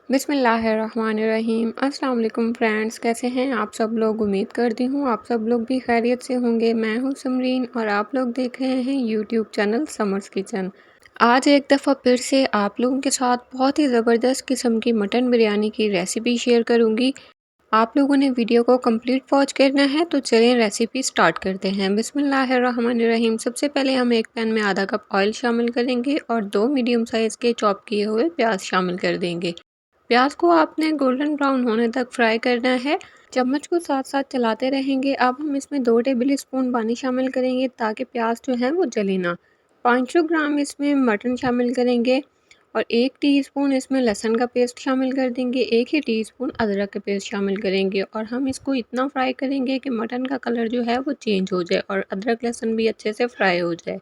बिस्मिल्लाहिर्रहमानिर्रहीम। अस्सलाम वालेकुम फ्रेंड्स, कैसे हैं आप सब लोग। उम्मीद करती हूँ आप सब लोग भी खैरियत से होंगे। मैं हूँ समरीन और आप लोग देख रहे हैं यूट्यूब चैनल समर्स किचन। आज एक दफ़ा फिर से आप लोगों के साथ बहुत ही ज़बरदस्त किस्म की मटन बिरयानी की रेसिपी शेयर करूँगी। आप लोगों ने वीडियो को कंप्लीट वॉच करना है तो चलिए रेसिपी स्टार्ट करते हैं। बिस्मिल्लाहिर्रहमानिर्रहीम। सबसे पहले हम एक पैन में आधा कप ऑयल शामिल करेंगे और 2 मीडियम साइज़ के चॉप किए हुए प्याज शामिल कर देंगे। प्याज को आपने गोल्डन ब्राउन होने तक फ्राई करना है। चम्मच को साथ साथ चलाते रहेंगे। अब हम इसमें 2 टेबल स्पून पानी शामिल करेंगे ताकि प्याज जो है वो जले ना। 500 ग्राम इसमें मटन शामिल करेंगे और 1 टीस्पून इसमें लहसुन का पेस्ट शामिल कर देंगे। 1 ही टीस्पून अदरक का पेस्ट शामिल करेंगे और हम इसको इतना फ्राई करेंगे कि मटन का कलर जो है वो चेंज हो जाए और अदरक लहसुन भी अच्छे से फ्राई हो जाए।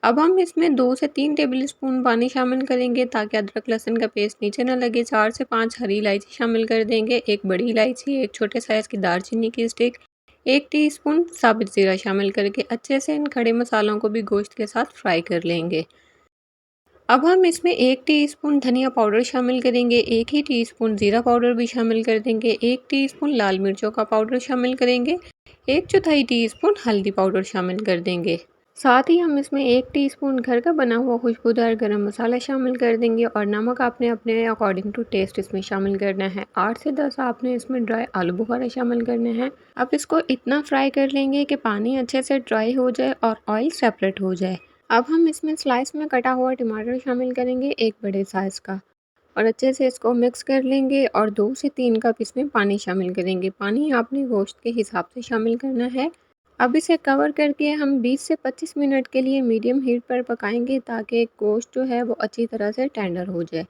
अब हम इसमें 2 से 3 टेबलस्पून पानी शामिल करेंगे ताकि अदरक लहसुन का पेस्ट नीचे ना लगे। 4 से 5 हरी इलायची शामिल कर देंगे, 1 बड़ी इलायची, 1 छोटे साइज़ की दालचीनी की स्टिक, 1 टीस्पून साबुत ज़ीरा शामिल करके अच्छे से इन खड़े मसालों को भी गोश्त के साथ फ्राई कर लेंगे। अब हम इसमें 1 टीस्पून धनिया पाउडर शामिल करेंगे, 1 ही टीस्पून ज़ीरा पाउडर भी शामिल कर देंगे, 1 टीस्पून लाल मिर्चों का पाउडर शामिल करेंगे, 1/4 टीस्पून हल्दी पाउडर शामिल कर देंगे। साथ ही हम इसमें 1 टीस्पून घर का बना हुआ खुशबूदार गरम मसाला शामिल कर देंगे और नमक आपने अपने अकॉर्डिंग टू टेस्ट इसमें शामिल करना है। 8 से 10 आपने इसमें ड्राई आलू बुखारे शामिल करने हैं। अब इसको इतना फ्राई कर लेंगे कि पानी अच्छे से ड्राई हो जाए और ऑयल सेपरेट हो जाए। अब हम इसमें स्लाइस में कटा हुआ टमाटर शामिल करेंगे, एक बड़े साइज़ का, और अच्छे से इसको मिक्स कर लेंगे और 2 से 3 कप इसमें पानी शामिल करेंगे। पानी आपने गोश्त के हिसाब से शामिल करना है। अब इसे कवर करके हम 20 से 25 मिनट के लिए मीडियम हीट पर पकाएंगे ताकि गोश्त जो है वो अच्छी तरह से टेंडर हो जाए।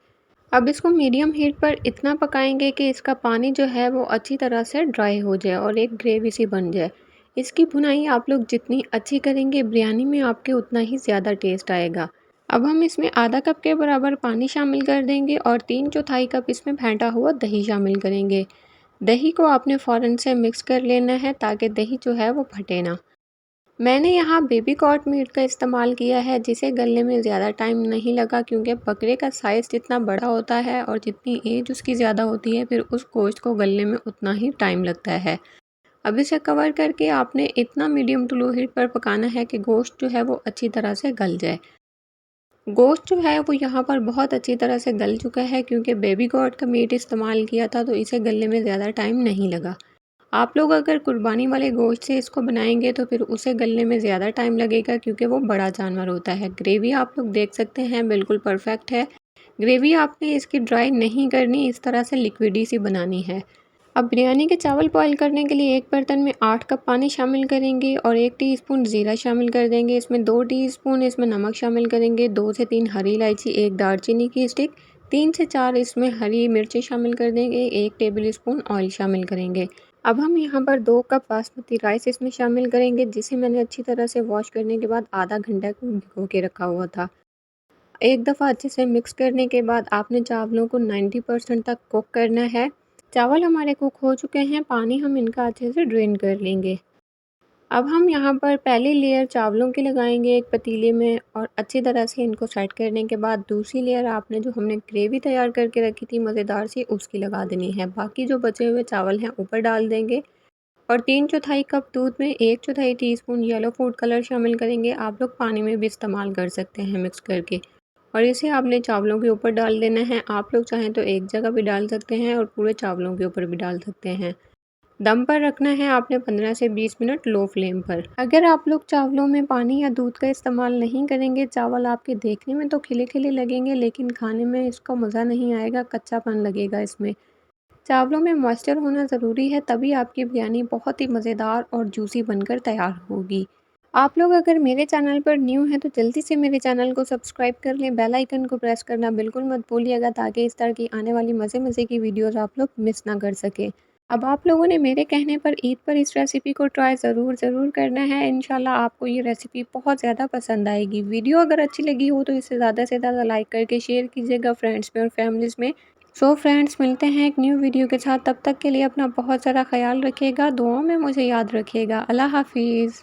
अब इसको मीडियम हीट पर इतना पकाएंगे कि इसका पानी जो है वो अच्छी तरह से ड्राई हो जाए और एक ग्रेवी सी बन जाए। इसकी भुनाई आप लोग जितनी अच्छी करेंगे बिरयानी में आपके उतना ही ज़्यादा टेस्ट आएगा। अब हम इसमें आधा कप के बराबर पानी शामिल कर देंगे और 3/4 कप इसमें फेंटा हुआ दही शामिल करेंगे। दही को आपने फ़ौरन से मिक्स कर लेना है ताकि दही जो है वो फटे ना। मैंने यहाँ बेबी कॉट मीट का इस्तेमाल किया है जिसे गलने में ज़्यादा टाइम नहीं लगा क्योंकि बकरे का साइज़ जितना बड़ा होता है और जितनी एज उसकी ज़्यादा होती है फिर उस गोश्त को गलने में उतना ही टाइम लगता है। अब इसे कवर करके आपने इतना मीडियम टू लो हीट पर पकाना है कि गोश्त जो है वो अच्छी तरह से गल जाए। गोश्त जो है वो यहाँ पर बहुत अच्छी तरह से गल चुका है क्योंकि बेबी गॉट का मीट इस्तेमाल किया था तो इसे गलने में ज़्यादा टाइम नहीं लगा। आप लोग अगर कुर्बानी वाले गोश्त से इसको बनाएंगे तो फिर उसे गलने में ज़्यादा टाइम लगेगा क्योंकि वो बड़ा जानवर होता है। ग्रेवी आप लोग देख सकते हैं बिल्कुल परफेक्ट है। ग्रेवी आपने इसकी ड्राई नहीं करनी, इस तरह से लिक्विडी सी बनानी है। अब बिरयानी के चावल बॉईल करने के लिए एक बर्तन में 8 कप पानी शामिल करेंगे और 1 टीस्पून ज़ीरा शामिल कर देंगे। इसमें 2 टीस्पून इसमें नमक शामिल करेंगे, 2 से 3 हरी इलायची, 1 दालचीनी की स्टिक, 3 से 4 इसमें हरी मिर्ची शामिल कर देंगे, 1 टेबल स्पून ऑयल शामिल करेंगे। अब हम यहाँ पर 2 कप बासमती राइस इसमें शामिल करेंगे जिसे मैंने अच्छी तरह से वॉश करने के बाद आधा घंटा भिगो के रखा हुआ था। एक दफ़ा अच्छे से मिक्स करने के बाद आपने चावलों को 90% तक कुक करना है। चावल हमारे कुक हो चुके हैं, पानी हम इनका अच्छे से ड्रेन कर लेंगे। अब हम यहाँ पर पहली लेयर चावलों की लगाएंगे एक पतीले में और अच्छी तरह से इनको सेट करने के बाद दूसरी लेयर आपने जो हमने ग्रेवी तैयार करके रखी थी मज़ेदार सी उसकी लगा देनी है। बाकी जो बचे हुए चावल हैं ऊपर डाल देंगे और 3/4 कप दूध में 1/4 टीस्पून येलो फूड कलर शामिल करेंगे। आप लोग पानी में भी इस्तेमाल कर सकते हैं मिक्स करके और इसे आपने चावलों के ऊपर डाल देना है। आप लोग चाहें तो एक जगह भी डाल सकते हैं और पूरे चावलों के ऊपर भी डाल सकते हैं। दम पर रखना है आपने 15 से 20 मिनट लो फ्लेम पर। अगर आप लोग चावलों में पानी या दूध का इस्तेमाल नहीं करेंगे, चावल आपके देखने में तो खिले-खिले लगेंगे लेकिन खाने में इसका मज़ा नहीं आएगा, कच्चापन लगेगा इसमें। चावलों में मॉइस्चर होना ज़रूरी है तभी आपकी बिरयानी बहुत ही मज़ेदार और जूसी बनकर तैयार होगी। आप लोग अगर मेरे चैनल पर न्यू हैं तो जल्दी से मेरे चैनल को सब्सक्राइब कर लें, बेल आइकन को प्रेस करना बिल्कुल मत भूलिएगा ताकि इस तरह की आने वाली मज़े-मज़े की वीडियोज़ आप लोग मिस ना कर सकें। अब आप लोगों ने मेरे कहने पर ईद पर इस रेसिपी को ट्राई ज़रूर करना है। इंशाल्लाह आपको ये रेसिपी बहुत ज़्यादा पसंद आएगी। वीडियो अगर अच्छी लगी हो तो इसे ज़्यादा से ज़्यादा लाइक करके शेयर कीजिएगा फ्रेंड्स में और फैमिलीज़ में। सो फ्रेंड्स, मिलते हैं एक न्यू वीडियो के साथ, तब तक के लिए अपना बहुत ज़्यादा ख्याल रखिएगा, दुआओं में मुझे याद रखिएगा। अल्लाह हाफ़िज़।